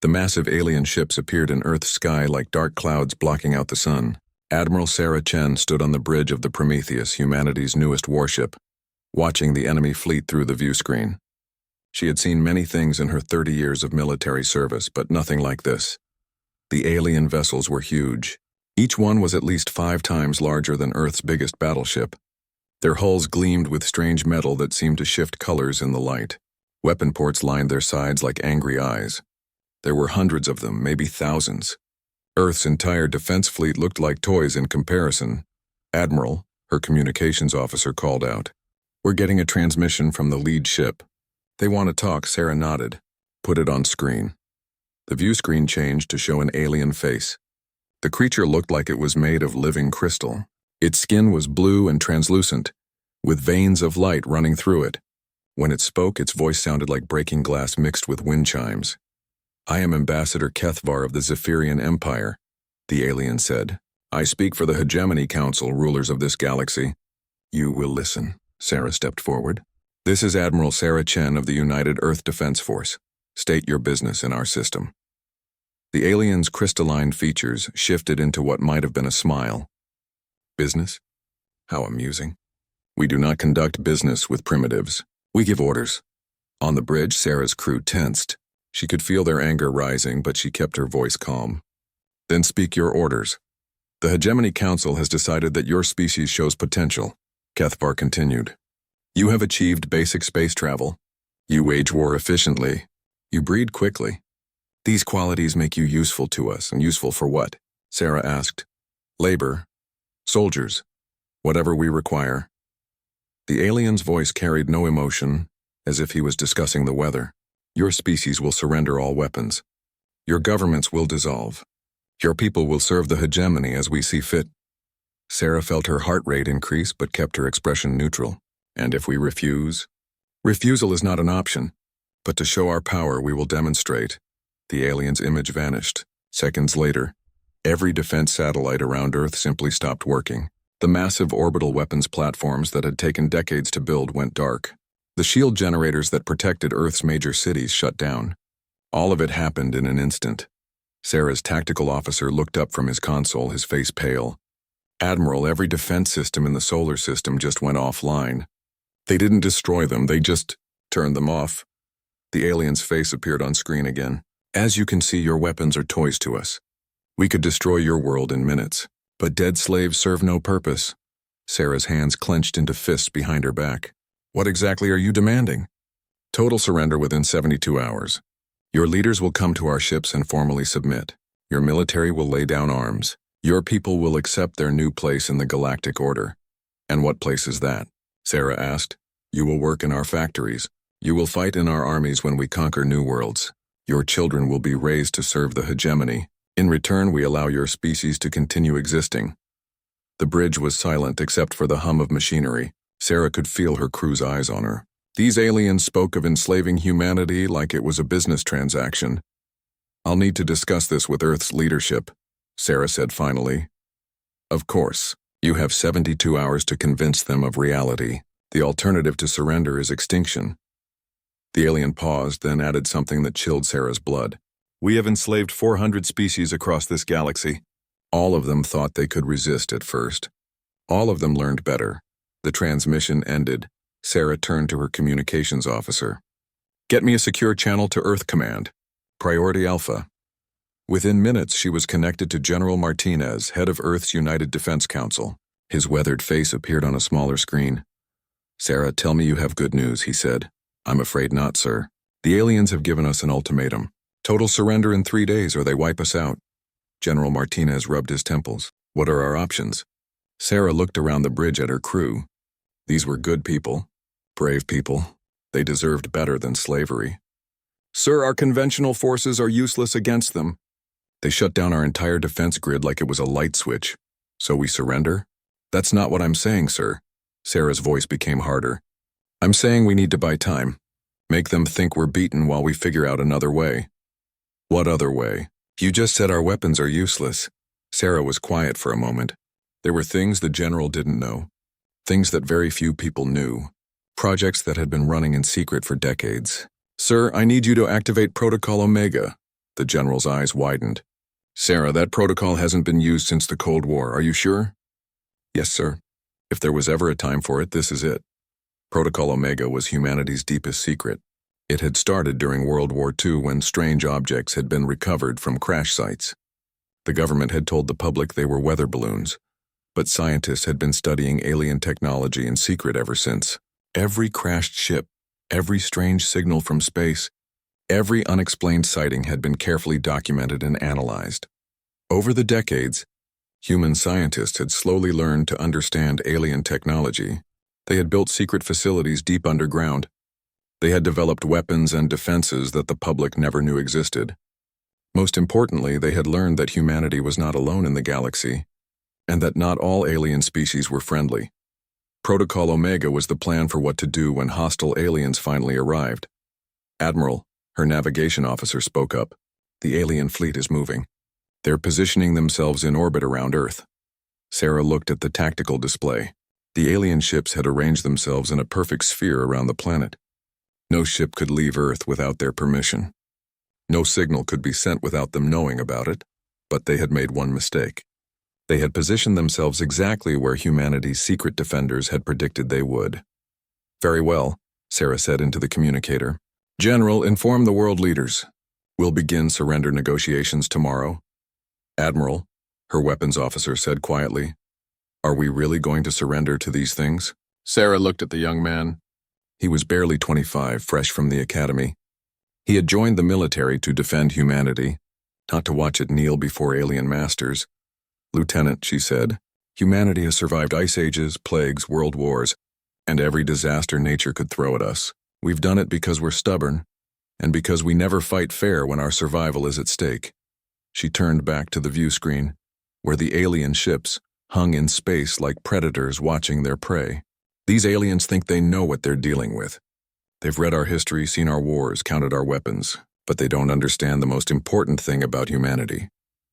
The massive alien ships appeared in Earth's sky like dark clouds blocking out the sun. Admiral Sarah Chen stood on the bridge of the Prometheus, humanity's newest warship, watching the enemy fleet through the view screen. She had seen many things in her 30 years of military service, but nothing like this. The alien vessels were huge. Each one was at least 5 times larger than Earth's biggest battleship. Their hulls gleamed with strange metal that seemed to shift colors in the light. Weapon ports lined their sides like angry eyes. There were hundreds of them, maybe thousands. Earth's entire defense fleet looked like toys in comparison. Admiral, her communications officer, called out. "We're getting a transmission from the lead ship." "They want to talk," Sarah nodded. "Put it on screen." The view screen changed to show an alien face. The creature looked like it was made of living crystal. Its skin was blue and translucent, with veins of light running through it. When it spoke, its voice sounded like breaking glass mixed with wind chimes. "I am Ambassador Kethvar of the Zephyrian Empire," the alien said. "I speak for the Hegemony Council, rulers of this galaxy." "You will listen." Sarah stepped forward. "This is Admiral Sarah Chen of the United Earth Defense Force. State your business in our system." The alien's crystalline features shifted into what might have been a smile. "Business? How amusing. We do not conduct business with primitives. We give orders." On the bridge, Sarah's crew tensed. She could feel their anger rising, but she kept her voice calm. "Then speak your orders." "The Hegemony Council has decided that your species shows potential," Kethvar continued. "You have achieved basic space travel. You wage war efficiently. You breed quickly. These qualities make you useful to us, and useful for what?" Sarah asked. "Labor. Soldiers. Whatever we require." The alien's voice carried no emotion, as if he was discussing the weather. "Your species will surrender all weapons. Your governments will dissolve. Your people will serve the hegemony as we see fit." Sarah felt her heart rate increase but kept her expression neutral. "And if we refuse?" "Refusal is not an option. But to show our power, we will demonstrate." The alien's image vanished. Seconds later, every defense satellite around Earth simply stopped working. The massive orbital weapons platforms that had taken decades to build went dark. The shield generators that protected Earth's major cities shut down. All of it happened in an instant. Sarah's tactical officer looked up from his console, his face pale. "Admiral, every defense system in the solar system just went offline. They didn't destroy them, they just turned them off." The alien's face appeared on screen again. "As you can see, your weapons are toys to us. We could destroy your world in minutes. But dead slaves serve no purpose." Sarah's hands clenched into fists behind her back. "What exactly are you demanding?" "Total surrender within 72 hours. Your leaders will come to our ships and formally submit. Your military will lay down arms. Your people will accept their new place in the galactic order." "And what place is that?" Sarah asked. "You will work in our factories. You will fight in our armies when we conquer new worlds. Your children will be raised to serve the hegemony. In return, we allow your species to continue existing." The bridge was silent except for the hum of machinery. Sarah could feel her crew's eyes on her. These aliens spoke of enslaving humanity like it was a business transaction. "I'll need to discuss this with Earth's leadership," Sarah said finally. "Of course, you have 72 hours to convince them of reality. The alternative to surrender is extinction." The alien paused, then added something that chilled Sarah's blood. "We have enslaved 400 species across this galaxy. All of them thought they could resist at first. All of them learned better." The transmission ended. Sarah turned to her communications officer. "Get me a secure channel to Earth Command. Priority Alpha." Within minutes, she was connected to General Martinez, head of Earth's United Defense Council. His weathered face appeared on a smaller screen. "Sarah, tell me you have good news," he said. "I'm afraid not, sir. The aliens have given us an ultimatum. Total surrender in 3 days or they wipe us out." General Martinez rubbed his temples. "What are our options?" Sarah looked around the bridge at her crew. These were good people, brave people. They deserved better than slavery. "Sir, our conventional forces are useless against them. They shut down our entire defense grid like it was a light switch. So we surrender?" "That's not what I'm saying, sir." Sarah's voice became harder. "I'm saying we need to buy time. Make them think we're beaten while we figure out another way." "What other way?" "You just said our weapons are useless." Sarah was quiet for a moment. There were things the general didn't know. Things that very few people knew. Projects that had been running in secret for decades. "Sir, I need you to activate Protocol Omega." The general's eyes widened. Sarah, that protocol hasn't been used since the Cold War, are you sure? Yes, sir. If there was ever a time for it, this is it. Protocol Omega was humanity's deepest secret. It had started during World War II when strange objects had been recovered from crash sites. The government had told the public they were weather balloons, but scientists had been studying alien technology in secret ever since. Every crashed ship, every strange signal from space, every unexplained sighting had been carefully documented and analyzed. Over the decades, human scientists had slowly learned to understand alien technology. They had built secret facilities deep underground. They had developed weapons and defenses that the public never knew existed. Most importantly, they had learned that humanity was not alone in the galaxy, and that not all alien species were friendly. Protocol Omega was the plan for what to do when hostile aliens finally arrived. Admiral, her navigation officer, spoke up. The alien fleet is moving. They're positioning themselves in orbit around Earth. Sarah looked at the tactical display. The alien ships had arranged themselves in a perfect sphere around the planet. No ship could leave Earth without their permission. No signal could be sent without them knowing about it, but they had made one mistake. They had positioned themselves exactly where humanity's secret defenders had predicted they would. Very well, Sarah said into the communicator. General, inform the world leaders. We'll begin surrender negotiations tomorrow. Admiral, her weapons officer said quietly. Are we really going to surrender to these things? Sarah looked at the young man. He was barely 25, fresh from the academy. He had joined the military to defend humanity, not to watch it kneel before alien masters. Lieutenant, she said, humanity has survived ice ages, plagues, world wars, and every disaster nature could throw at us. We've done it because we're stubborn, and because we never fight fair when our survival is at stake. She turned back to the view screen, where the alien ships hung in space like predators watching their prey. These aliens think they know what they're dealing with. They've read our history, seen our wars, counted our weapons, but they don't understand the most important thing about humanity.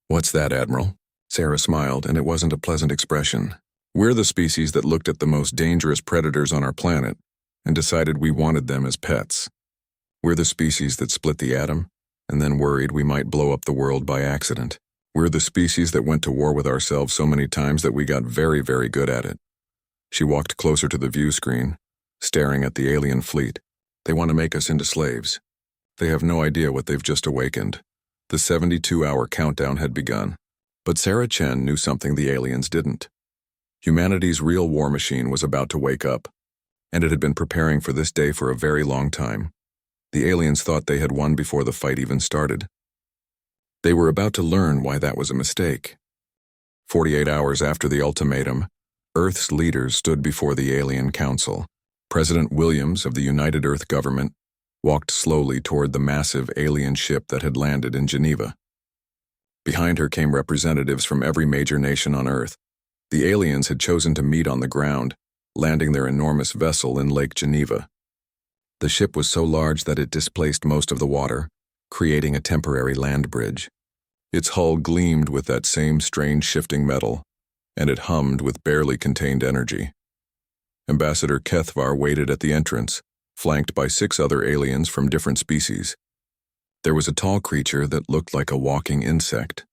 What's that, Admiral? Sarah smiled, and it wasn't a pleasant expression. We're the species that looked at the most dangerous predators on our planet and decided we wanted them as pets. We're the species that split the atom and then worried we might blow up the world by accident. We're the species that went to war with ourselves so many times that we got very, very good at it. She walked closer to the view screen, staring at the alien fleet. They want to make us into slaves. They have no idea what they've just awakened. The 72-hour countdown had begun. But Sarah Chen knew something the aliens didn't. Humanity's real war machine was about to wake up, and it had been preparing for this day for a very long time. The aliens thought they had won before the fight even started. They were about to learn why that was a mistake. 48 hours after the ultimatum, Earth's leaders stood before the Alien Council. President Williams of the United Earth Government walked slowly toward the massive alien ship that had landed in Geneva. Behind her came representatives from every major nation on Earth. The aliens had chosen to meet on the ground, landing their enormous vessel in Lake Geneva. The ship was so large that it displaced most of the water, creating a temporary land bridge. Its hull gleamed with that same strange shifting metal, and it hummed with barely contained energy. Ambassador Kethvar waited at the entrance, flanked by 6 other aliens from different species. There was a tall creature that looked like a walking insect,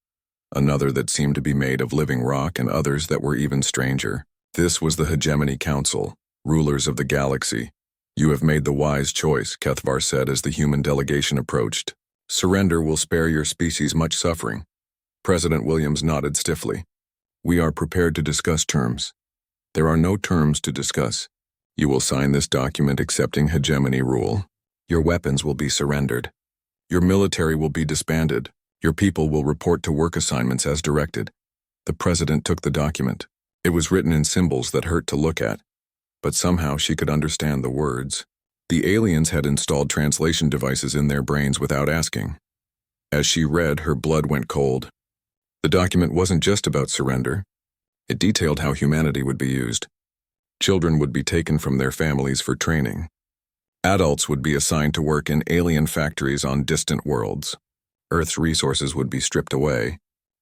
another that seemed to be made of living rock, and others that were even stranger. This was the Hegemony Council, rulers of the galaxy. You have made the wise choice, Kethvar said as the human delegation approached. Surrender will spare your species much suffering. President Williams nodded stiffly. We are prepared to discuss terms. There are no terms to discuss. You will sign this document accepting hegemony rule. Your weapons will be surrendered. Your military will be disbanded. Your people will report to work assignments as directed. The president took the document. It was written in symbols that hurt to look at, but somehow she could understand the words. The aliens had installed translation devices in their brains without asking. As she read, her blood went cold. The document wasn't just about surrender. It detailed how humanity would be used. Children would be taken from their families for training. Adults would be assigned to work in alien factories on distant worlds. Earth's resources would be stripped away.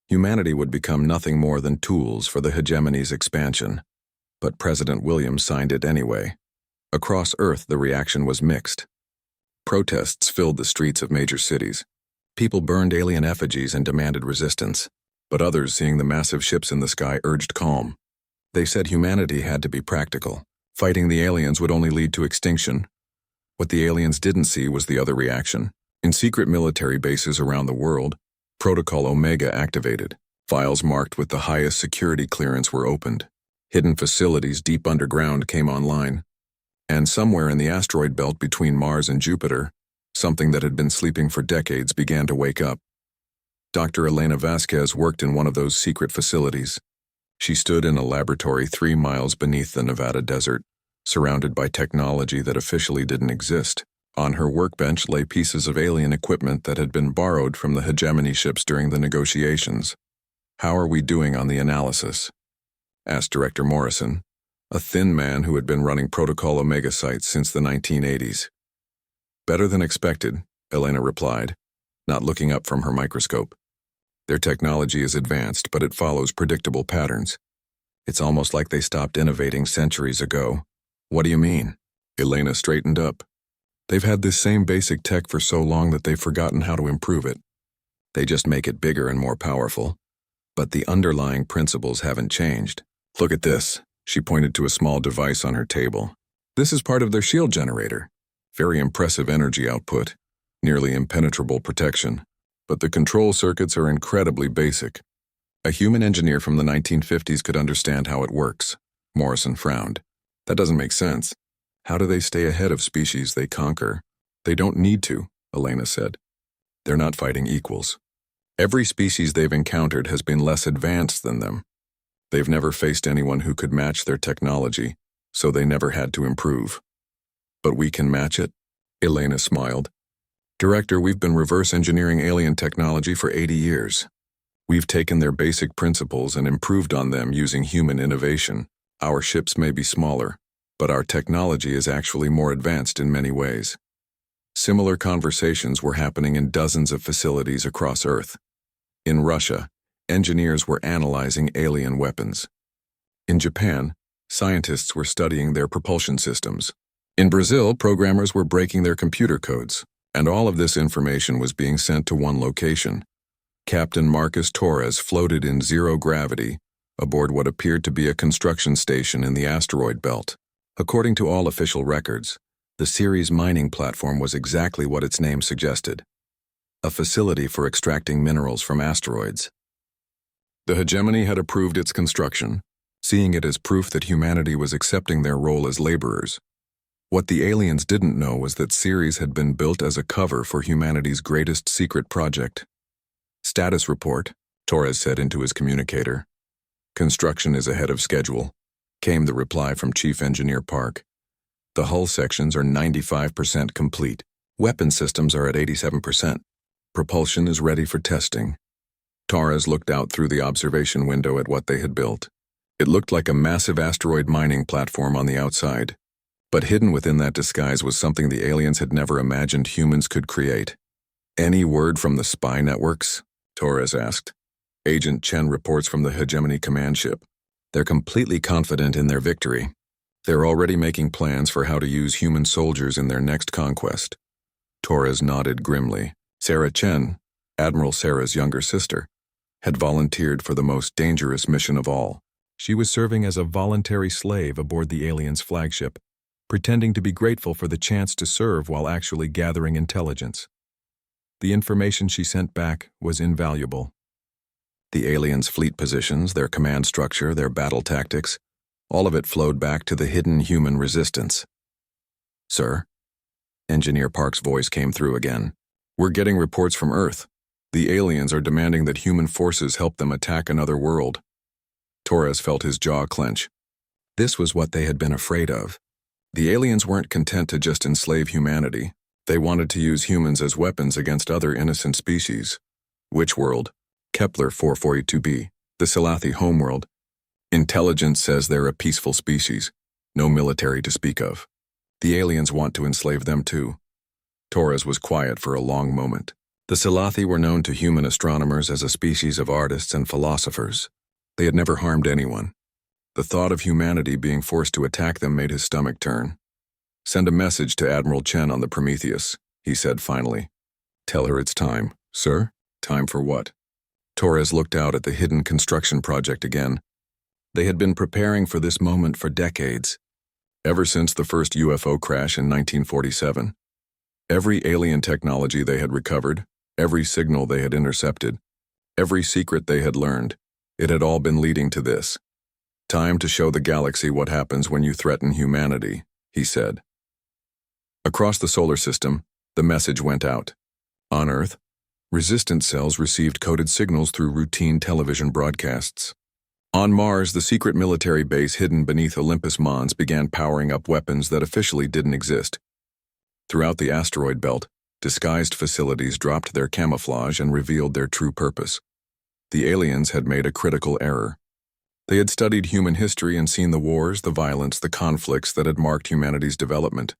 Humanity would become nothing more than tools for the hegemony's expansion. But President Williams signed it anyway. Across Earth, the reaction was mixed. Protests filled the streets of major cities. People burned alien effigies and demanded resistance, but others, seeing the massive ships in the sky, urged calm. They said humanity had to be practical. Fighting the aliens would only lead to extinction. What the aliens didn't see was the other reaction. In secret military bases around the world, Protocol Omega activated. Files marked with the highest security clearance were opened. Hidden facilities deep underground came online. And somewhere in the asteroid belt between Mars and Jupiter, something that had been sleeping for decades began to wake up. Dr. Elena Vasquez worked in one of those secret facilities. She stood in a laboratory 3 miles beneath the Nevada desert, surrounded by technology that officially didn't exist. On her workbench lay pieces of alien equipment that had been borrowed from the hegemony ships during the negotiations. "How are we doing on the analysis?" asked Director Morrison, a thin man who had been running Protocol Omega sites since the 1980s. "Better than expected," Elena replied, not looking up from her microscope. "Their technology is advanced, but it follows predictable patterns. It's almost like they stopped innovating centuries ago." "What do you mean?" Elena straightened up. "They've had this same basic tech for so long that they've forgotten how to improve it. They just make it bigger and more powerful. But the underlying principles haven't changed. Look at this." She pointed to a small device on her table. "This is part of their shield generator. Very impressive energy output, nearly impenetrable protection. But the control circuits are incredibly basic. A human engineer from the 1950s could understand how it works." Morrison frowned. "That doesn't make sense. How do they stay ahead of species they conquer?" "They don't need to," Elena said. "They're not fighting equals. Every species they've encountered has been less advanced than them. They've never faced anyone who could match their technology, so they never had to improve." "But we can match it?" Elena smiled. "Director, we've been reverse engineering alien technology for 80 years. We've taken their basic principles and improved on them using human innovation. Our ships may be smaller, but our technology is actually more advanced in many ways." Similar conversations were happening in dozens of facilities across Earth. In Russia, engineers were analyzing alien weapons. In Japan, scientists were studying their propulsion systems. In Brazil, programmers were breaking their computer codes, and all of this information was being sent to one location. Captain Marcus Torres floated in zero gravity aboard what appeared to be a construction station in the asteroid belt. According to all official records, the Ceres mining platform was exactly what its name suggested: a facility for extracting minerals from asteroids. The hegemony had approved its construction, seeing it as proof that humanity was accepting their role as laborers. What the aliens didn't know was that Ceres had been built as a cover for humanity's greatest secret project. "Status report," Torres said into his communicator. "Construction is ahead of schedule," came the reply from Chief Engineer Park. "The hull sections are 95% complete. Weapon systems are at 87%. Propulsion is ready for testing." Torres looked out through the observation window at what they had built. It looked like a massive asteroid mining platform on the outside. But hidden within that disguise was something the aliens had never imagined humans could create. "Any word from the spy networks?" Torres asked. "Agent Chen reports from the hegemony command ship. They're completely confident in their victory. They're already making plans for how to use human soldiers in their next conquest." Torres nodded grimly. Sarah Chen, Admiral Sarah's younger sister, had volunteered for the most dangerous mission of all. She was serving as a voluntary slave aboard the aliens' flagship, pretending to be grateful for the chance to serve while actually gathering intelligence. The information she sent back was invaluable. The aliens' fleet positions, their command structure, their battle tactics, all of it flowed back to the hidden human resistance. "Sir?" Engineer Park's voice came through again. "We're getting reports from Earth. The aliens are demanding that human forces help them attack another world." Torres felt his jaw clench. This was what they had been afraid of. The aliens weren't content to just enslave humanity. They wanted to use humans as weapons against other innocent species. "Which world?" "Kepler 442b, the Salathi homeworld. Intelligence says they're a peaceful species. No military to speak of. The aliens want to enslave them too." Torres was quiet for a long moment. The Salathi were known to human astronomers as a species of artists and philosophers. They had never harmed anyone. The thought of humanity being forced to attack them made his stomach turn. "Send a message to Admiral Chen on the Prometheus," he said finally. "Tell her it's time. Sir? Time for what? Torres looked out at the hidden construction project again. They had been preparing for this moment for decades, ever since the first UFO crash in 1947. Every alien technology they had recovered, every signal they had intercepted, every secret they had learned, it had all been leading to this. Time to show the galaxy what happens when you threaten humanity, he said. Across the solar system, the message went out. On Earth, resistance cells received coded signals through routine television broadcasts. On Mars, the secret military base hidden beneath Olympus Mons began powering up weapons that officially didn't exist. Throughout the asteroid belt, disguised facilities dropped their camouflage and revealed their true purpose. The aliens had made a critical error. They had studied human history and seen the wars, the violence, the conflicts that had marked humanity's development.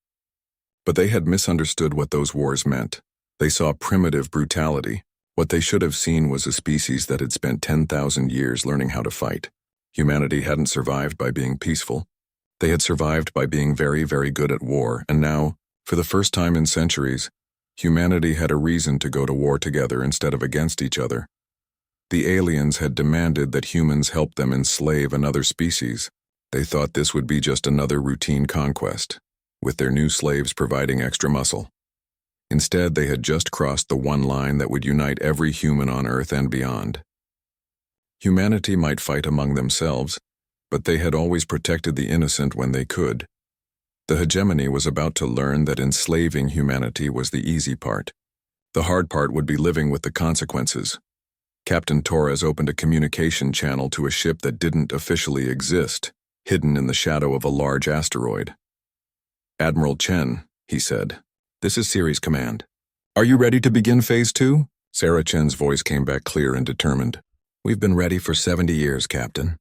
But they had misunderstood what those wars meant. They saw primitive brutality. What they should have seen was a species that had spent 10,000 years learning how to fight. Humanity hadn't survived by being peaceful. They had survived by being very, very good at war, and now, for the first time in centuries, humanity had a reason to go to war together instead of against each other. The aliens had demanded that humans help them enslave another species. They thought this would be just another routine conquest, with their new slaves providing extra muscle. Instead, they had just crossed the one line that would unite every human on Earth and beyond. Humanity might fight among themselves, but they had always protected the innocent when they could. The hegemony was about to learn that enslaving humanity was the easy part. The hard part would be living with the consequences. Captain Torres opened a communication channel to a ship that didn't officially exist, hidden in the shadow of a large asteroid. "Admiral Chen," he said, "this is Series Command. Are you ready to begin Phase 2? Sarah Chen's voice came back clear and determined. "We've been ready for 70 years, Captain.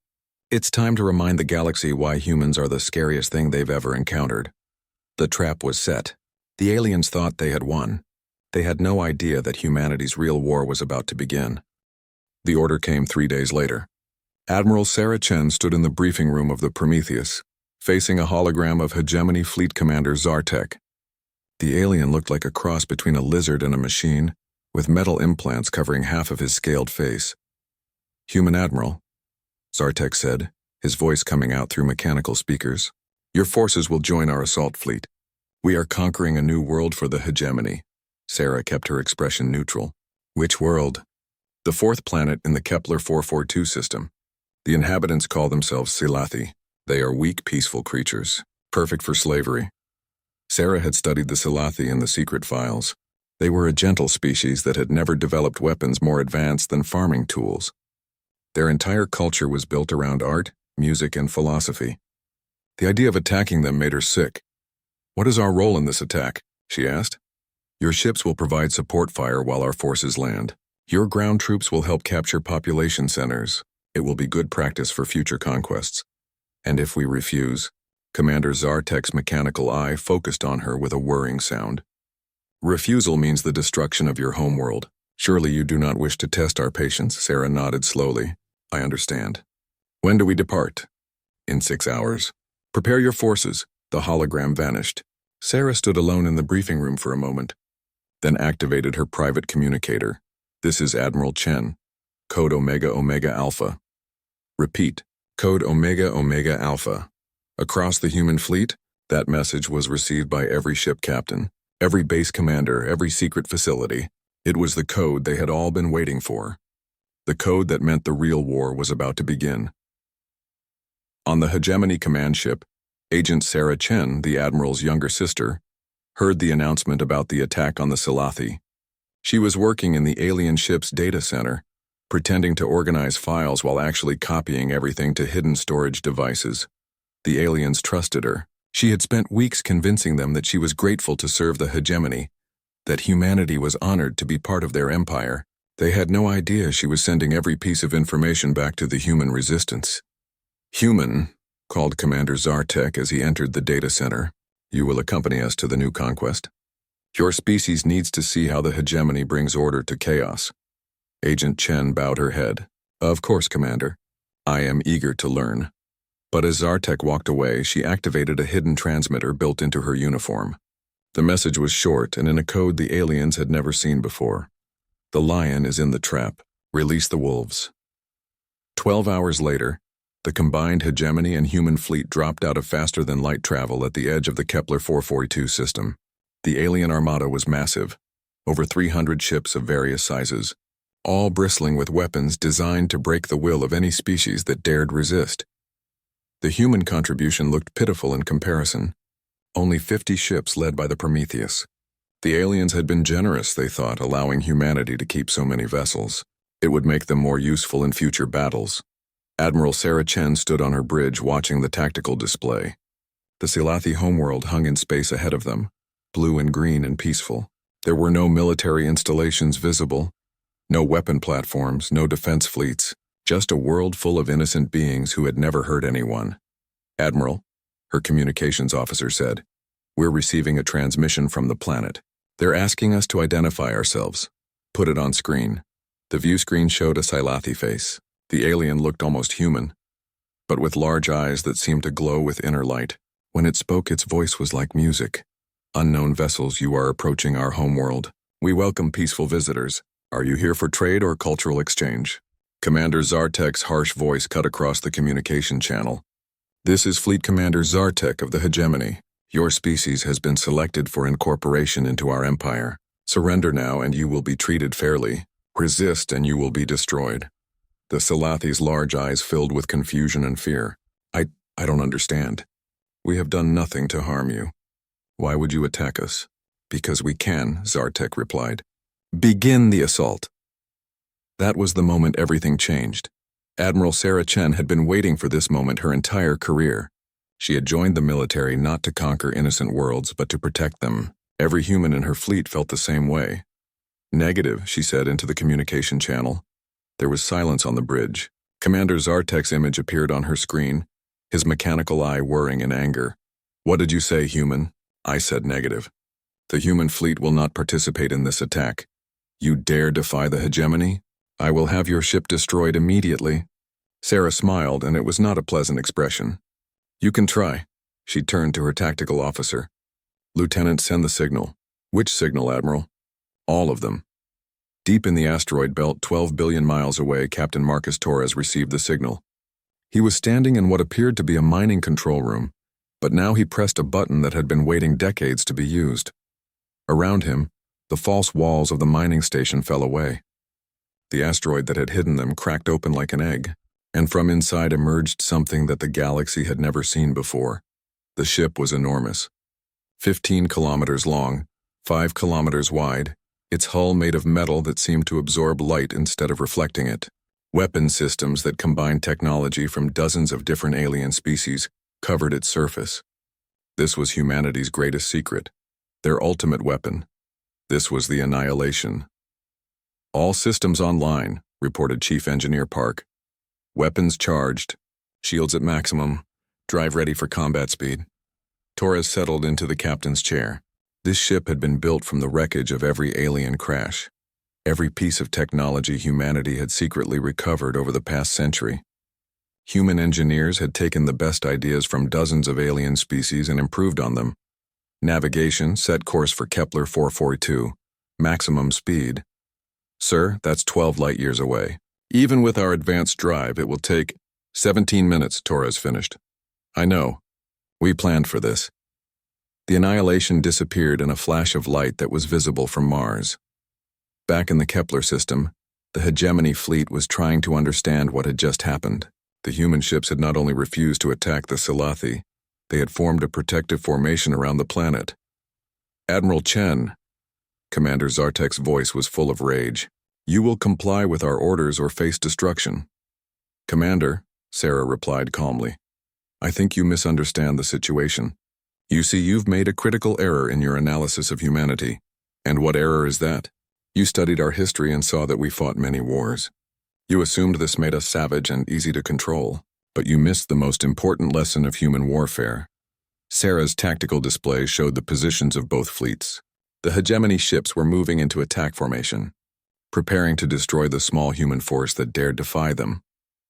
It's time to remind the galaxy why humans are the scariest thing they've ever encountered. The trap was set. The aliens thought they had won. They had no idea that humanity's real war was about to begin." The order came 3 days later. Admiral Sarah Chen stood in the briefing room of the Prometheus, facing a hologram of Hegemony Fleet Commander Zartek. The alien looked like a cross between a lizard and a machine, with metal implants covering half of his scaled face. "Human Admiral," Zartek said, his voice coming out through mechanical speakers, "your forces will join our assault fleet. We are conquering a new world for the Hegemony." Sarah kept her expression neutral. "Which world?" "The fourth planet in the Kepler 442 system. The inhabitants call themselves Silathi. They are weak, peaceful creatures, perfect for slavery." Sarah had studied the Silathi in the secret files. They were a gentle species that had never developed weapons more advanced than farming tools. Their entire culture was built around art, music, and philosophy. The idea of attacking them made her sick. "What is our role in this attack?" she asked. "Your ships will provide support fire while our forces land. Your ground troops will help capture population centers. It will be good practice for future conquests. And if we refuse," Commander Zartek's mechanical eye focused on her with a whirring sound. "Refusal means the destruction of your homeworld. Surely you do not wish to test our patience." Sarah nodded slowly. "I understand. When do we depart?" "In 6 hours. Prepare your forces." The hologram vanished. Sarah stood alone in the briefing room for a moment, then activated her private communicator. "This is Admiral Chen. Code Omega Omega Alpha." "Repeat. Code Omega Omega Alpha." Across the human fleet, that message was received by every ship captain, every base commander, every secret facility. It was the code they had all been waiting for. The code that meant the real war was about to begin. On the Hegemony command ship, Agent Sarah Chen, the Admiral's younger sister, heard the announcement about the attack on the Silathi. She was working in the alien ship's data center, pretending to organize files while actually copying everything to hidden storage devices. The aliens trusted her. She had spent weeks convincing them that she was grateful to serve the Hegemony, that humanity was honored to be part of their empire. They had no idea she was sending every piece of information back to the human resistance. "Human," called Commander Zartek as he entered the data center, "you will accompany us to the new conquest. Your species needs to see how the Hegemony brings order to chaos." Agent Chen bowed her head. "Of course, Commander. I am eager to learn." But as Zartek walked away, she activated a hidden transmitter built into her uniform. The message was short and in a code the aliens had never seen before. The lion is in the trap. Release the wolves. 12 hours later, the combined hegemony and human fleet dropped out of faster-than-light travel at the edge of the Kepler 442 system. The alien armada was massive, over 300 ships of various sizes, all bristling with weapons designed to break the will of any species that dared resist. The human contribution looked pitiful in comparison. Only 50 ships led by the Prometheus. The aliens had been generous, they thought, allowing humanity to keep so many vessels. It would make them more useful in future battles. Admiral Sarah Chen stood on her bridge watching the tactical display. The Silathi homeworld hung in space ahead of them, blue and green and peaceful. There were no military installations visible, no weapon platforms, no defense fleets, just a world full of innocent beings who had never hurt anyone. "Admiral," her communications officer said, "we're receiving a transmission from the planet. They're asking us to identify ourselves. Put it on screen." The view screen showed a Silathi face. The alien looked almost human, but with large eyes that seemed to glow with inner light. When it spoke, its voice was like music. "Unknown vessels, you are approaching our homeworld. We welcome peaceful visitors. Are you here for trade or cultural exchange?" Commander Zartek's harsh voice cut across the communication channel. "This is Fleet Commander Zartek of the Hegemony. Your species has been selected for incorporation into our empire. Surrender now and you will be treated fairly. Resist and you will be destroyed." The Silathi's large eyes filled with confusion and fear. I don't understand. We have done nothing to harm you. Why would you attack us?" "Because we can," Zartek replied. "Begin the assault." That was the moment everything changed. Admiral Sarah Chen had been waiting for this moment her entire career. She had joined the military not to conquer innocent worlds, but to protect them. Every human in her fleet felt the same way. "Negative," she said into the communication channel. There was silence on the bridge. Commander Zartek's image appeared on her screen, his mechanical eye whirring in anger. "What did you say, human?" I said negative. "The human fleet will not participate in this attack. You dare defy the hegemony? I will have your ship destroyed immediately." Sarah smiled, and it was not a pleasant expression. "You can try." She turned to her tactical officer. "Lieutenant, send the signal." "Which signal, Admiral?" "All of them." Deep in the asteroid belt, 12 billion miles away, Captain Marcus Torres received the signal. He was standing in what appeared to be a mining control room, but now he pressed a button that had been waiting decades to be used. Around him, the false walls of the mining station fell away. The asteroid that had hidden them cracked open like an egg, and from inside emerged something that the galaxy had never seen before. The ship was enormous. 15 kilometers long, 5 kilometers wide, its hull made of metal that seemed to absorb light instead of reflecting it. Weapon systems that combined technology from dozens of different alien species covered its surface. This was humanity's greatest secret, their ultimate weapon. This was the Annihilation. "All systems online," reported Chief Engineer Park. "Weapons charged, shields at maximum, drive ready for combat speed." Torres settled into the captain's chair. This ship had been built from the wreckage of every alien crash. Every piece of technology humanity had secretly recovered over the past century. Human engineers had taken the best ideas from dozens of alien species and improved on them. Navigation set course for Kepler 442, maximum speed. "Sir, that's 12 light years away. Even with our advanced drive, it will take 17 minutes, Torres finished. "I know. We planned for this." The Annihilation disappeared in a flash of light that was visible from Mars. Back in the Kepler system, the Hegemony fleet was trying to understand what had just happened. The human ships had not only refused to attack the Silathi, they had formed a protective formation around the planet. "Admiral Chen," Commander Zartek's voice was full of rage, "you will comply with our orders or face destruction." "Commander," Sarah replied calmly, "I think you misunderstand the situation. You see, you've made a critical error in your analysis of humanity. And what error is that? You studied our history and saw that we fought many wars. You assumed this made us savage and easy to control, but you missed the most important lesson of human warfare." Sarah's tactical display showed the positions of both fleets. The Hegemony ships were moving into attack formation, preparing to destroy the small human force that dared defy them.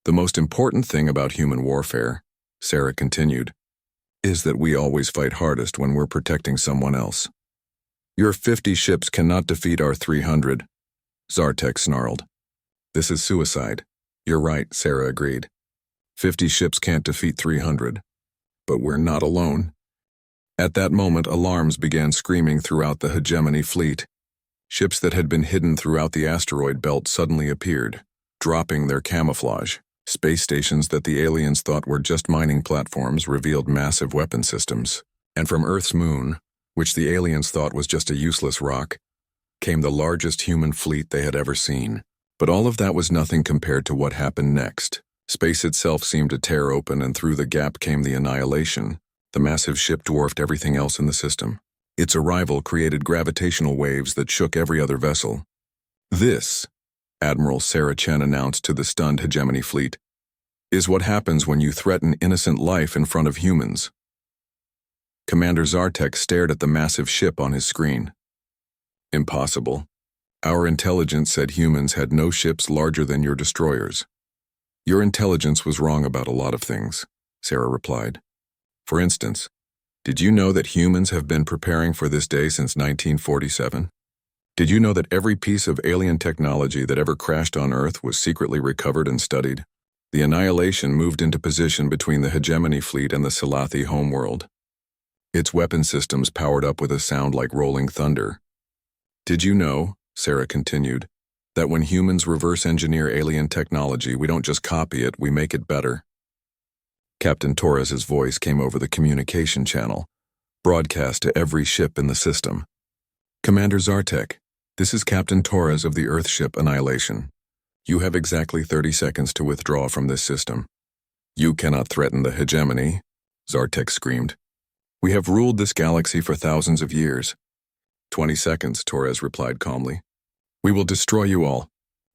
"The most important thing about human warfare," Sarah continued, "is that we always fight hardest when we're protecting someone else. Your 50 ships cannot defeat our 300. Zartek snarled. This is suicide. You're right, Sarah agreed. 50 ships can't defeat 300. But we're not alone. At that moment, alarms began screaming throughout the hegemony fleet. Ships that had been hidden throughout the asteroid belt suddenly appeared, dropping their camouflage. Space stations that the aliens thought were just mining platforms revealed massive weapon systems. And from Earth's moon, which the aliens thought was just a useless rock, came the largest human fleet they had ever seen. But all of that was nothing compared to what happened next. Space itself seemed to tear open, and through the gap came the Annihilation. The massive ship dwarfed everything else in the system. Its arrival created gravitational waves that shook every other vessel. This, Admiral Sarah Chen announced to the stunned hegemony fleet, is what happens when you threaten innocent life in front of humans. Commander Zartek stared at the massive ship on his screen. Impossible. Our intelligence said humans had no ships larger than your destroyers. Your intelligence was wrong about a lot of things, Sarah replied. For instance, did you know that humans have been preparing for this day since 1947? Did you know that every piece of alien technology that ever crashed on Earth was secretly recovered and studied? The Annihilation moved into position between the hegemony fleet and the Salathi homeworld. Its weapon systems powered up with a sound like rolling thunder. Did you know, Sarah continued, that when humans reverse engineer alien technology, we don't just copy it, we make it better? Captain Torres's voice came over the communication channel, broadcast to every ship in the system. Commander Zartek, this is Captain Torres of the Earthship Annihilation. You have exactly 30 seconds to withdraw from this system. You cannot threaten the hegemony, Zartek screamed. We have ruled this galaxy for thousands of years. 20 seconds, Torres replied calmly. We will destroy you all.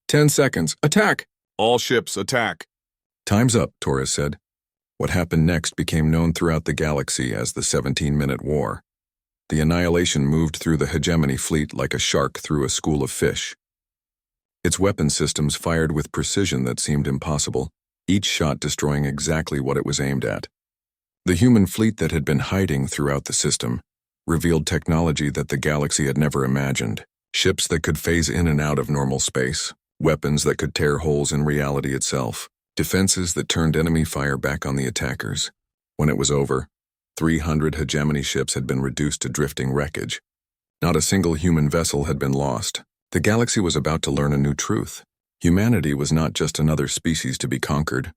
10 seconds, attack! All ships, attack! Time's up, Torres said. What happened next became known throughout the galaxy as the 17-minute war. The Annihilation moved through the hegemony fleet like a shark through a school of fish. Its weapon systems fired with precision that seemed impossible, each shot destroying exactly what it was aimed at. The human fleet that had been hiding throughout the system revealed technology that the galaxy had never imagined. Ships that could phase in and out of normal space, weapons that could tear holes in reality itself, defenses that turned enemy fire back on the attackers. When it was over, 300 hegemony ships had been reduced to drifting wreckage. Not a single human vessel had been lost. The galaxy was about to learn a new truth. Humanity was not just another species to be conquered.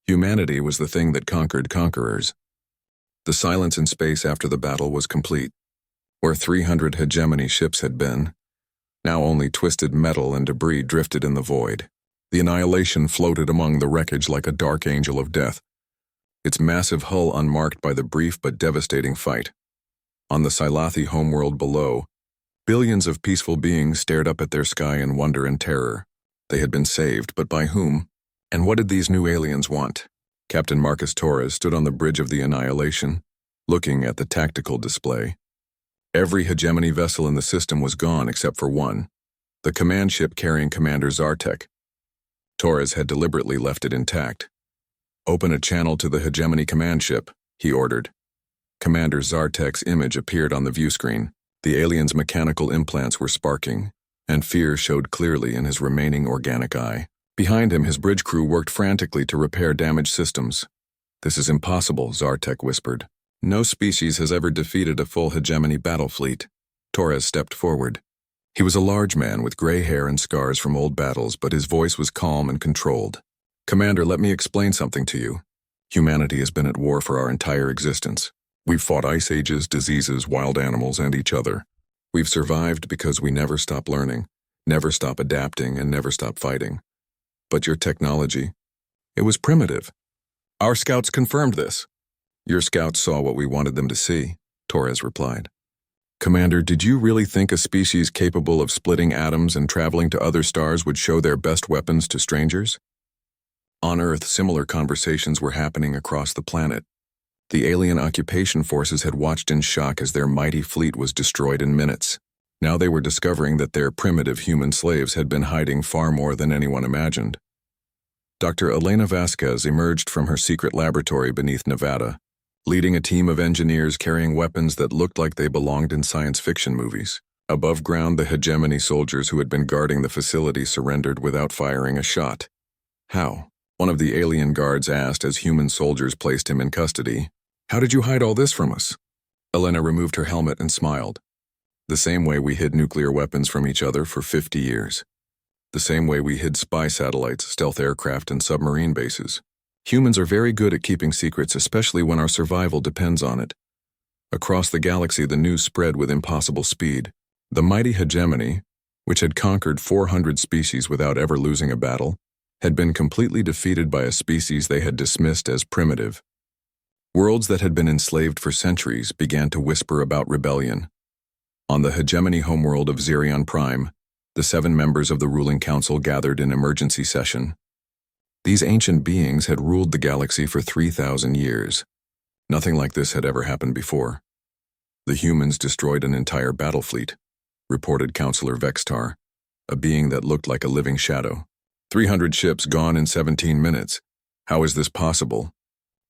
Humanity was the thing that conquered conquerors. The silence in space after the battle was complete. Where 300 hegemony ships had been, now only twisted metal and debris drifted in the void. The Annihilation floated among the wreckage like a dark angel of death, its massive hull unmarked by the brief but devastating fight. On the Salathi homeworld below, billions of peaceful beings stared up at their sky in wonder and terror. They had been saved, but by whom? And what did these new aliens want? Captain Marcus Torres stood on the bridge of the Annihilation, looking at the tactical display. Every hegemony vessel in the system was gone except for one, the command ship carrying Commander Zartek. Torres had deliberately left it intact. Open a channel to the hegemony command ship, he ordered. Commander Zartek's image appeared on the view screen. The alien's mechanical implants were sparking, and fear showed clearly in his remaining organic eye. Behind him, his bridge crew worked frantically to repair damaged systems. This is impossible, Zartek whispered. No species has ever defeated a full hegemony battle fleet. Torres stepped forward. He was a large man with gray hair and scars from old battles, but his voice was calm and controlled. Commander, let me explain something to you. Humanity has been at war for our entire existence. We've fought ice ages, diseases, wild animals, and each other. We've survived because we never stop learning, never stop adapting, and never stop fighting. But your technology, it was primitive. Our scouts confirmed this. Your scouts saw what we wanted them to see, Torres replied. Commander, did you really think a species capable of splitting atoms and traveling to other stars would show their best weapons to strangers? On Earth, similar conversations were happening across the planet. The alien occupation forces had watched in shock as their mighty fleet was destroyed in minutes. Now they were discovering that their primitive human slaves had been hiding far more than anyone imagined. Dr. Elena Vasquez emerged from her secret laboratory beneath Nevada, leading a team of engineers carrying weapons that looked like they belonged in science fiction movies. Above ground, the hegemony soldiers who had been guarding the facility surrendered without firing a shot. How? One of the alien guards asked as human soldiers placed him in custody. How did you hide all this from us? Elena removed her helmet and smiled. The same way we hid nuclear weapons from each other for 50 years. The same way we hid spy satellites, stealth aircraft, and submarine bases. Humans are very good at keeping secrets, especially when our survival depends on it. Across the galaxy, the news spread with impossible speed. The mighty hegemony, which had conquered 400 species without ever losing a battle, had been completely defeated by a species they had dismissed as primitive. Worlds that had been enslaved for centuries began to whisper about rebellion. On the hegemony homeworld of Xerion Prime, the 7 members of the ruling council gathered in emergency session. These ancient beings had ruled the galaxy for 3,000 years. Nothing like this had ever happened before. The humans destroyed an entire battle fleet, reported Counselor Vextar, a being that looked like a living shadow. 300 ships gone in 17 minutes. How is this possible?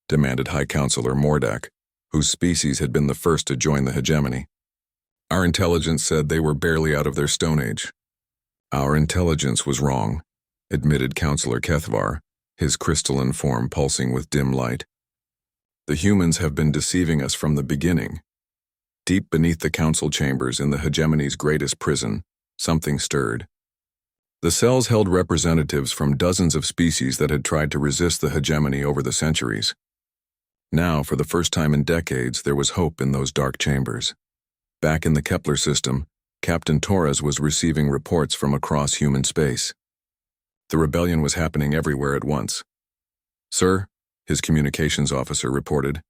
Demanded High Counselor Mordak, whose species had been the first to join the hegemony. Our intelligence said they were barely out of their Stone Age. Our intelligence was wrong, admitted Counselor Kethvar, his crystalline form pulsing with dim light. The humans have been deceiving us from the beginning. Deep beneath the council chambers in the hegemony's greatest prison, something stirred. The cells held representatives from dozens of species that had tried to resist the hegemony over the centuries. Now, for the first time in decades, there was hope in those dark chambers. Back in the Kepler system, Captain Torres was receiving reports from across human space. The rebellion was happening everywhere at once. Sir, his communications officer reported,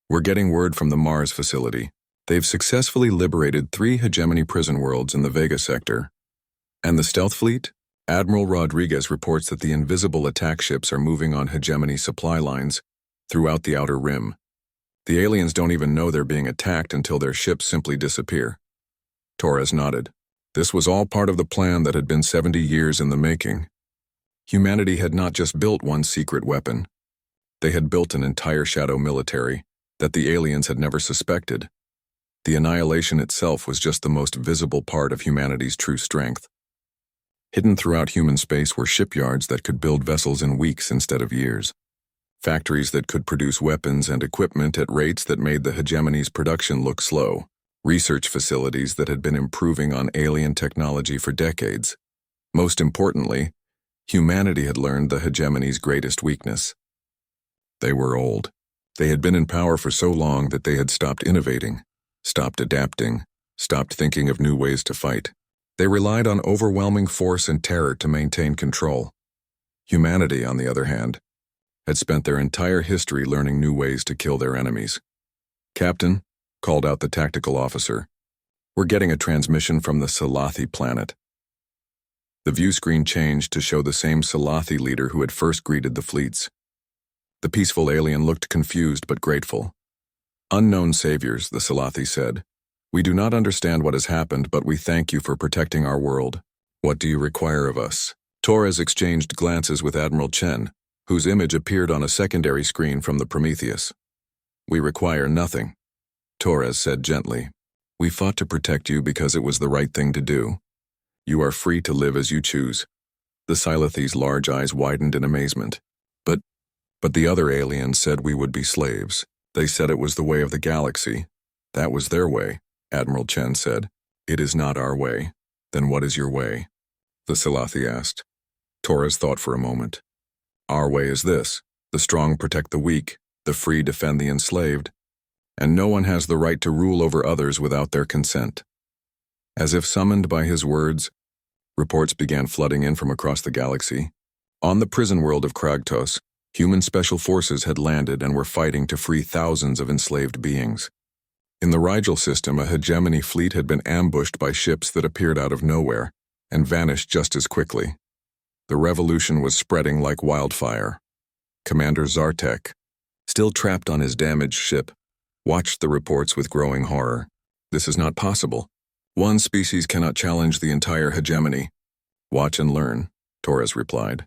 we're getting word from the Mars facility. They've successfully liberated 3 hegemony prison worlds in the Vega sector. And the stealth fleet? Admiral Rodriguez reports that the invisible attack ships are moving on hegemony supply lines throughout the outer rim. The aliens don't even know they're being attacked until their ships simply disappear. Torres nodded. This was all part of the plan that had been 70 years in the making. Humanity had not just built one secret weapon. They had built an entire shadow military that the aliens had never suspected. The annihilation itself was just the most visible part of humanity's true strength. Hidden throughout human space were shipyards that could build vessels in weeks instead of years. Factories that could produce weapons and equipment at rates that made the hegemony's production look slow. Research facilities that had been improving on alien technology for decades. Most importantly, humanity had learned the hegemony's greatest weakness. They were old. They had been in power for so long that they had stopped innovating, stopped adapting, stopped thinking of new ways to fight. They relied on overwhelming force and terror to maintain control. Humanity, on the other hand, had spent their entire history learning new ways to kill their enemies. Captain, called out the tactical officer, we're getting a transmission from the Salathi planet. The view screen changed to show the same Salathi leader who had first greeted the fleets. The peaceful alien looked confused but grateful. Unknown saviors, the Salathi said. We do not understand what has happened, but we thank you for protecting our world. What do you require of us? Torres exchanged glances with Admiral Chen, whose image appeared on a secondary screen from the Prometheus. We require nothing, Torres said gently. We fought to protect you because it was the right thing to do. You are free to live as you choose. The Silathi's large eyes widened in amazement. But the other aliens said we would be slaves. They said it was the way of the galaxy. That was their way, Admiral Chen said. It is not our way. Then what is your way? The Salathi asked. Torres thought for a moment. Our way is this. The strong protect the weak, the free defend the enslaved, and no one has the right to rule over others without their consent. As if summoned by his words, reports began flooding in from across the galaxy. On the prison world of Kragtos, human special forces had landed and were fighting to free thousands of enslaved beings. In the Rigel system, a hegemony fleet had been ambushed by ships that appeared out of nowhere and vanished just as quickly. The revolution was spreading like wildfire. Commander Zartek, still trapped on his damaged ship, watched the reports with growing horror. This is not possible. One species cannot challenge the entire hegemony. Watch and learn, Torres replied.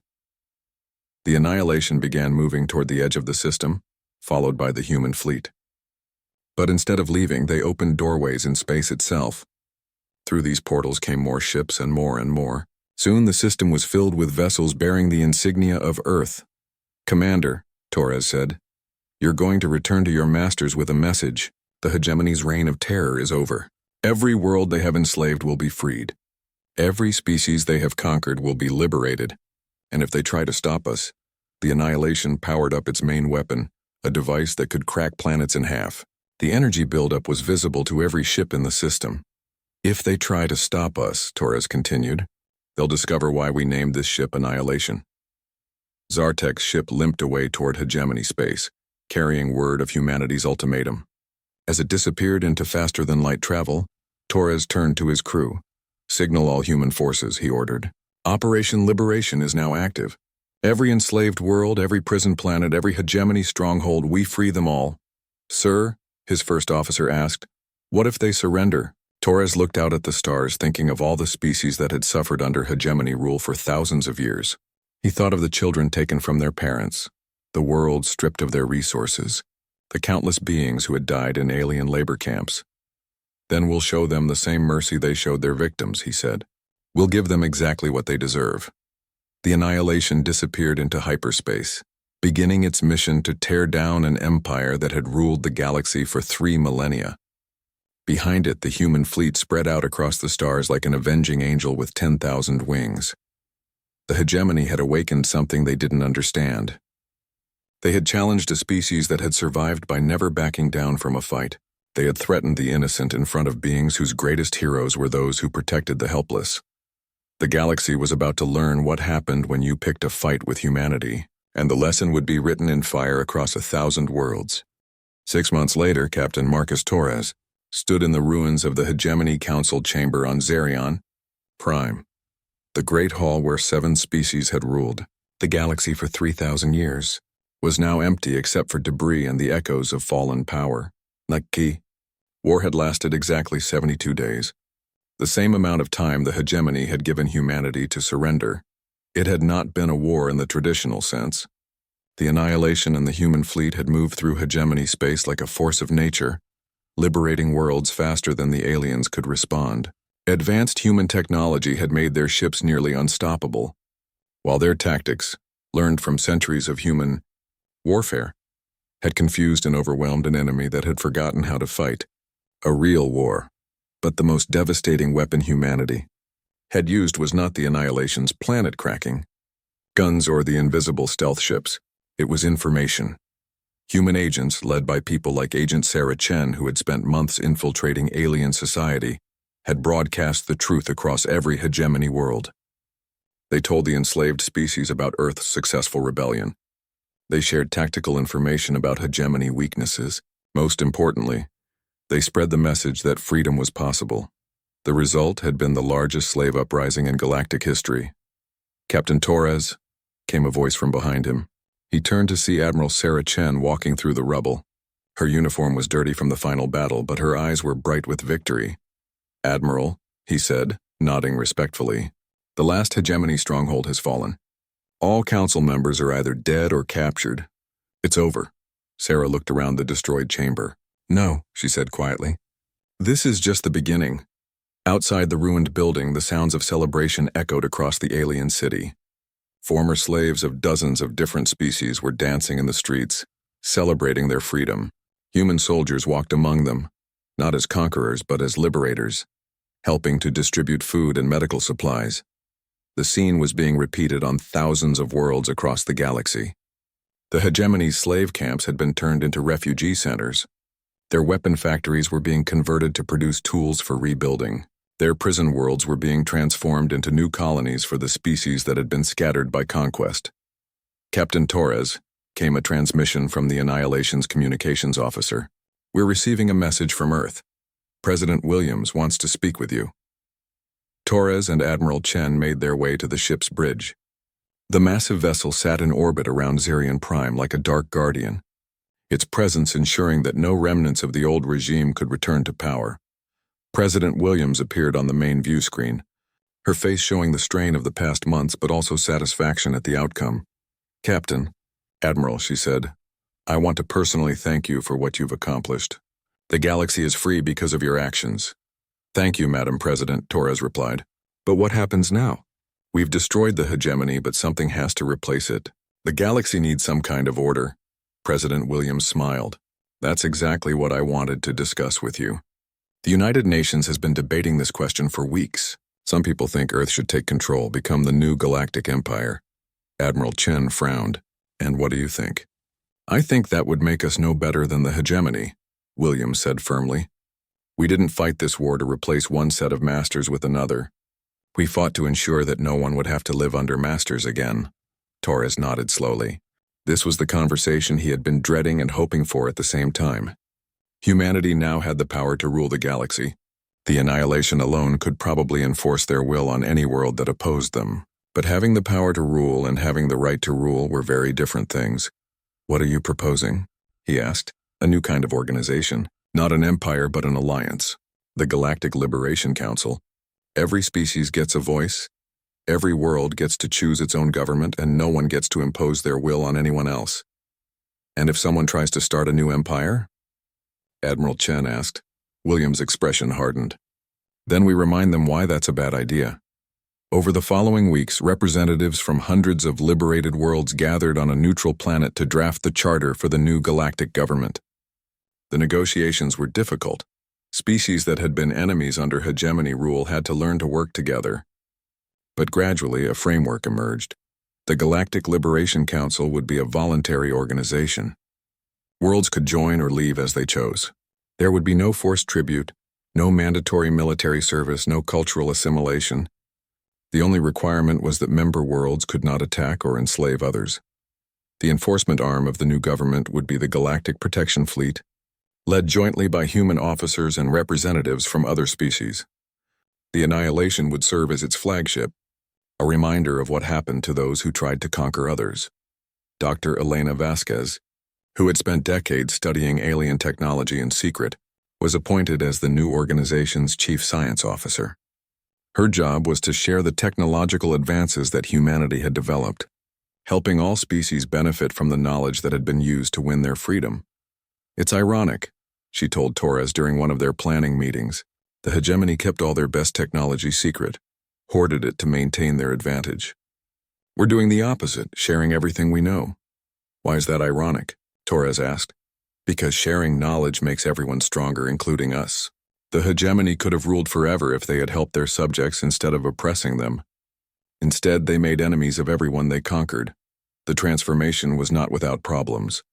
The annihilation began moving toward the edge of the system, followed by the human fleet. But instead of leaving, they opened doorways in space itself. Through these portals came more ships and more and more. Soon the system was filled with vessels bearing the insignia of Earth. "Commander," Torres said, "you're going to return to your masters with a message. The hegemony's reign of terror is over. Every world they have enslaved will be freed. Every species they have conquered will be liberated. And if they try to stop us, the Annihilation powered up its main weapon, a device that could crack planets in half. The energy buildup was visible to every ship in the system. If they try to stop us," Torres continued, "they'll discover why we named this ship Annihilation." Zartek's ship limped away toward hegemony space, carrying word of humanity's ultimatum. As it disappeared into faster-than-light travel, Torres turned to his crew. "Signal all human forces," he ordered. "Operation Liberation is now active. Every enslaved world, every prison planet, every hegemony stronghold, we free them all." "Sir," his first officer asked, "what if they surrender?" Torres looked out at the stars, thinking of all the species that had suffered under hegemony rule for thousands of years. He thought of the children taken from their parents, the world stripped of their resources, the countless beings who had died in alien labor camps. "Then we'll show them the same mercy they showed their victims," he said. "We'll give them exactly what they deserve." The Annihilation disappeared into hyperspace, beginning its mission to tear down an empire that had ruled the galaxy for 3 millennia. Behind it, the human fleet spread out across the stars like an avenging angel with 10,000 wings. The hegemony had awakened something they didn't understand. They had challenged a species that had survived by never backing down from a fight. They had threatened the innocent in front of beings whose greatest heroes were those who protected the helpless. The galaxy was about to learn what happened when you picked a fight with humanity, and the lesson would be written in fire across 1,000 worlds. 6 months later, Captain Marcus Torres stood in the ruins of the Hegemony Council chamber on Zerion Prime, the great hall where 7 species had ruled the galaxy for 3,000 years, was now empty except for debris and the echoes of fallen power. Naki. War had lasted exactly 72 days, the same amount of time the hegemony had given humanity to surrender. It had not been a war in the traditional sense. The Annihilation and the human fleet had moved through hegemony space like a force of nature, liberating worlds faster than the aliens could respond. Advanced human technology had made their ships nearly unstoppable, while their tactics, learned from centuries of human warfare, had confused and overwhelmed an enemy that had forgotten how to fight. A real war. But the most devastating weapon humanity had used was not the Annihilation's planet-cracking guns or the invisible stealth ships. It was information. Human agents, led by people like Agent Sarah Chen, who had spent months infiltrating alien society, had broadcast the truth across every hegemony world. They told the enslaved species about Earth's successful rebellion. They shared tactical information about hegemony weaknesses. Most importantly, they spread the message that freedom was possible. The result had been the largest slave uprising in galactic history. "Captain Torres," came a voice from behind him. He turned to see Admiral Sarah Chen walking through the rubble. Her uniform was dirty from the final battle, but her eyes were bright with victory. "Admiral," he said, nodding respectfully, "the last hegemony stronghold has fallen. All council members are either dead or captured. It's over." Sarah looked around the destroyed chamber. "No," she said quietly. "This is just the beginning." Outside the ruined building, the sounds of celebration echoed across the alien city. Former slaves of dozens of different species were dancing in the streets, celebrating their freedom. Human soldiers walked among them, not as conquerors but as liberators, helping to distribute food and medical supplies. The scene was being repeated on thousands of worlds across the galaxy. The hegemony's slave camps had been turned into refugee centers. Their weapon factories were being converted to produce tools for rebuilding. Their prison worlds were being transformed into new colonies for the species that had been scattered by conquest. "Captain Torres," came a transmission from the Annihilation's communications officer. "We're receiving a message from Earth. President Williams wants to speak with you." Torres and Admiral Chen made their way to the ship's bridge. The massive vessel sat in orbit around Zerion Prime like a dark guardian, its presence ensuring that no remnants of the old regime could return to power. President Williams appeared on the main view screen, her face showing the strain of the past months but also satisfaction at the outcome. "Captain, Admiral," she said, "I want to personally thank you for what you've accomplished. The galaxy is free because of your actions. Thank you, Madam President, Torres replied. But what happens now? We've destroyed the hegemony, but something has to replace it. The galaxy needs some kind of order. President Williams smiled. That's exactly what I wanted to discuss with you. The United Nations has been debating this question for weeks. Some people think Earth should take control, become the new galactic empire. Admiral Chen frowned. And what do you think? I think that would make us no better than the hegemony, Williams said firmly. We didn't fight this war to replace one set of masters with another. We fought to ensure that no one would have to live under masters again. Torres nodded slowly. This was the conversation he had been dreading and hoping for at the same time. Humanity now had the power to rule the galaxy. The Annihilation alone could probably enforce their will on any world that opposed them. But having the power to rule and having the right to rule were very different things. What are you proposing? He asked. A new kind of organization. Not an empire, but an alliance. The Galactic Liberation Council. Every species gets a voice. Every world gets to choose its own government, and no one gets to impose their will on anyone else. And if someone tries to start a new empire? Admiral Chen asked. William's expression hardened. Then we remind them why that's a bad idea. Over the following weeks, representatives from hundreds of liberated worlds gathered on a neutral planet to draft the charter for the new galactic government. The negotiations were difficult. Species that had been enemies under hegemony rule had to learn to work together. But gradually, a framework emerged. The Galactic Liberation Council would be a voluntary organization. Worlds could join or leave as they chose. There would be no forced tribute, no mandatory military service, no cultural assimilation. The only requirement was that member worlds could not attack or enslave others. The enforcement arm of the new government would be the Galactic Protection Fleet, led jointly by human officers and representatives from other species. The Annihilation would serve as its flagship, a reminder of what happened to those who tried to conquer others. Dr. Elena Vasquez, who had spent decades studying alien technology in secret, was appointed as the new organization's chief science officer. Her job was to share the technological advances that humanity had developed, helping all species benefit from the knowledge that had been used to win their freedom. It's ironic, she told Torres during one of their planning meetings. The hegemony kept all their best technology secret, hoarded it to maintain their advantage. We're doing the opposite, sharing everything we know. Why is that ironic? Torres asked. Because sharing knowledge makes everyone stronger, including us. The hegemony could have ruled forever if they had helped their subjects instead of oppressing them. Instead, they made enemies of everyone they conquered. The transformation was not without problems.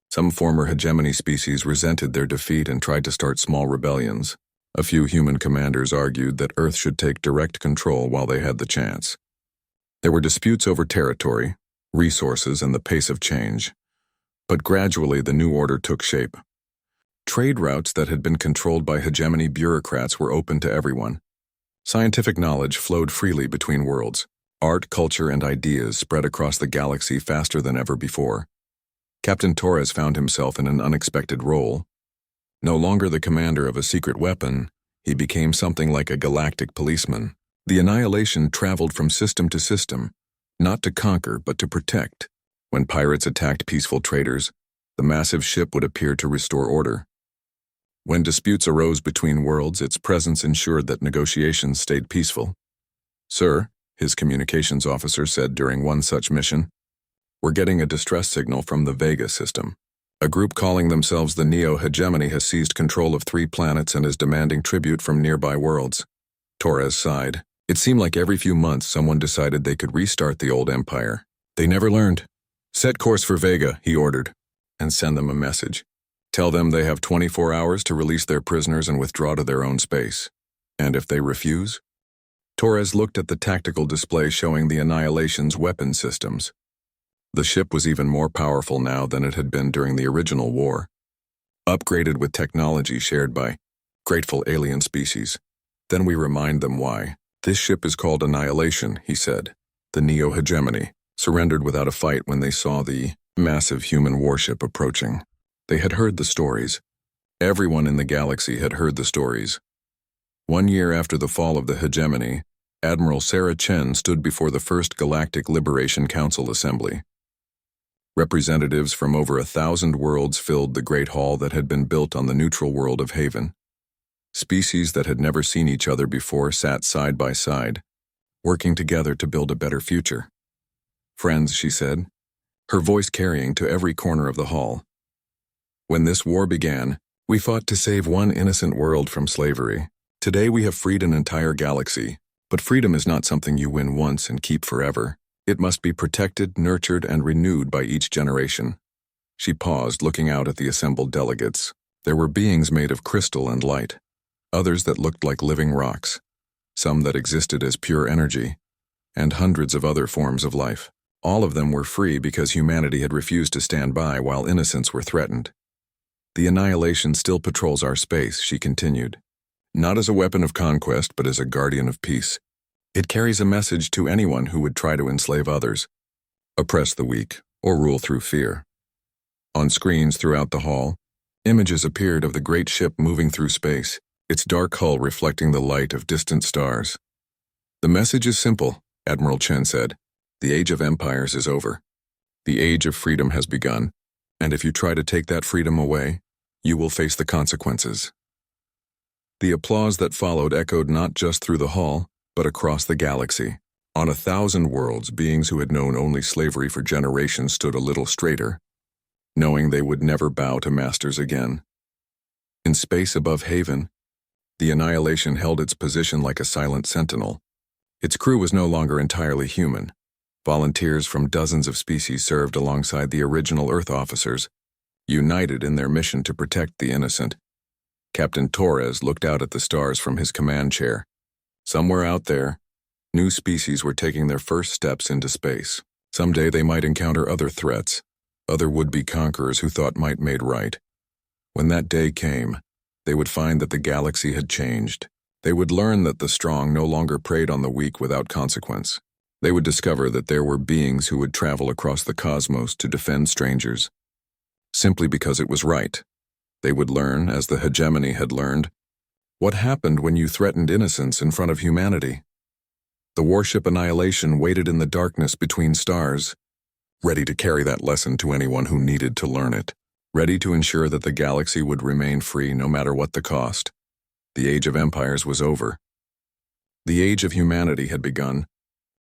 Some former hegemony species resented their defeat and tried to start small rebellions. A few human commanders argued that Earth should take direct control while they had the chance. There were disputes over territory, resources, and the pace of change. But gradually the new order took shape. Trade routes that had been controlled by hegemony bureaucrats were open to everyone. Scientific knowledge flowed freely between worlds. Art, culture, and ideas spread across the galaxy faster than ever before. Captain Torres found himself in an unexpected role. No longer the commander of a secret weapon, he became something like a galactic policeman. The Annihilation traveled from system to system, not to conquer but to protect. When pirates attacked peaceful traders, the massive ship would appear to restore order. When disputes arose between worlds, its presence ensured that negotiations stayed peaceful. Sir, his communications officer said during one such mission, we're getting a distress signal from the Vega system. A group calling themselves the Neo-Hegemony has seized control of 3 planets and is demanding tribute from nearby worlds. Torres sighed. It seemed like every few months someone decided they could restart the old empire. They never learned. Set course for Vega, he ordered, and send them a message. Tell them they have 24 hours to release their prisoners and withdraw to their own space. And if they refuse? Torres looked at the tactical display showing the Annihilation's weapon systems. The ship was even more powerful now than it had been during the original war. Upgraded with technology shared by grateful alien species. Then we remind them why. This ship is called Annihilation, he said. The Neo-Hegemony surrendered without a fight when they saw the massive human warship approaching. They had heard the stories. Everyone in the galaxy had heard the stories. 1 year after the fall of the hegemony, Admiral Sarah Chen stood before the first Galactic Liberation Council assembly. Representatives from over 1,000 worlds filled the great hall that had been built on the neutral world of Haven. Species that had never seen each other before sat side by side, working together to build a better future. "Friends," she said, her voice carrying to every corner of the hall. "When this war began, we fought to save one innocent world from slavery. Today we have freed an entire galaxy, but freedom is not something you win once and keep forever. It must be protected, nurtured, and renewed by each generation." She paused, looking out at the assembled delegates. There were beings made of crystal and light, others that looked like living rocks, some that existed as pure energy, and hundreds of other forms of life. All of them were free because humanity had refused to stand by while innocents were threatened. "The Annihilation still patrols our space," she continued, "not as a weapon of conquest, but as a guardian of peace. It carries a message to anyone who would try to enslave others, oppress the weak, or rule through fear." On screens throughout the hall, images appeared of the great ship moving through space, its dark hull reflecting the light of distant stars. "The message is simple," Admiral Chen said. "The age of empires is over. The age of freedom has begun, and if you try to take that freedom away, you will face the consequences." The applause that followed echoed not just through the hall, but across the galaxy. On 1,000 worlds, beings who had known only slavery for generations stood a little straighter, knowing they would never bow to masters again. In space above Haven, the Annihilation held its position like a silent sentinel. Its crew was no longer entirely human. Volunteers from dozens of species served alongside the original Earth officers, united in their mission to protect the innocent. Captain Torres looked out at the stars from his command chair. Somewhere out there, new species were taking their first steps into space. Someday they might encounter other threats, other would-be conquerors who thought might made right. When that day came, they would find that the galaxy had changed. They would learn that the strong no longer preyed on the weak without consequence. They would discover that there were beings who would travel across the cosmos to defend strangers, simply because it was right. They would learn, as the hegemony had learned, what happened when you threatened innocence in front of humanity. The Warship Annihilation waited in the darkness between stars, ready to carry that lesson to anyone who needed to learn it, ready to ensure that the galaxy would remain free no matter what the cost. The age of empires was over. The age of humanity had begun,